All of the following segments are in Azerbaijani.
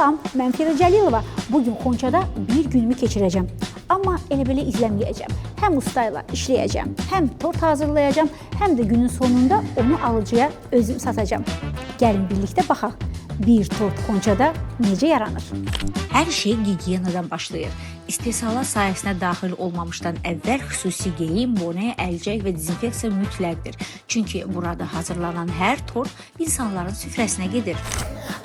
Salam, mən Firuz Cəlilova. Bugün Xonçada bir günümü keçirəcəm. Amma elə belə izləməyəcəm. Həm ustayla işləyəcəm, həm tort hazırlayacağım, həm də günün sonunda onu alıcıya özüm satacağım. Gəlin birlikdə baxaq. Bir tort Xonçada necə yaranır? Hər şey gigiyenadan başlayır. İstehsalat sahəsinə daxil olmamışdan əvvəl xüsusi geyim, bone, əlcək və dezinfeksiya mütləqdir. Çünki burada hazırlanan hər tort insanların süfrəsinə gedir.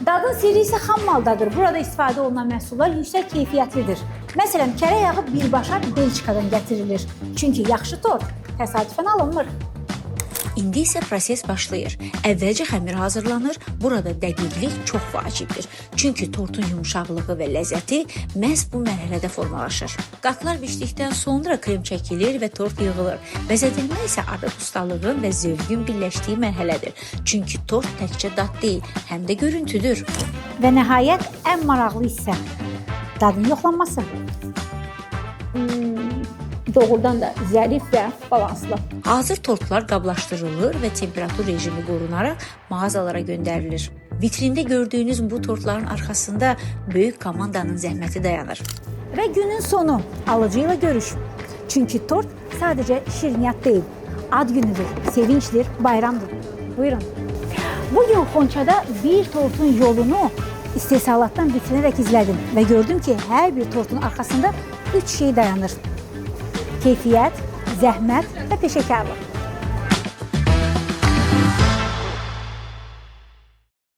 Dadın sirri isə xam maldadır. Burada istifadə olunan məhsullar yüksək keyfiyyətlidir. Məsələn, kərə yağı birbaşa Belçikadan gətirilir. Çünki yaxşı tort təsadüfən alınmır. İndi isə proses başlayır. Əvvəlcə xəmir hazırlanır. Burada dəqiqlik çox vacibdir. Çünki tortun yumşaqlığı və ləzzəti məhz bu mərhələdə formalaşır. Qatlar bişdikdən sonra krem çəkilir və tort yığılır. Bəzədilmə isə artıq ustalığın və zövqün birləşdiyi mərhələdir. Çünki tort təkcə dad deyil, həm də görüntüdür. Və nəhayət ən maraqlı hissə dadın yoxlanması. Doğrudan da zərif və balanslı. Hazır tortlar qablaşdırılır və temperatur rejimi qorunaraq mağazalara göndərilir. Vitrində gördüyünüz bu tortların arxasında böyük komandanın zəhməti dayanır. Və günün sonu alıcı ilə görüş. Çünki tort sadəcə şirniyyat deyil, ad günüdür, sevincdir, bayramdır. Buyurun. Bugün Xonçada bir tortun yolunu istehsalatdan bitirərək izlədim və gördüm ki, hər bir tortun arxasında 3 şey dayanır. Keyfiyyət, zəhmət və peşəkarlıq.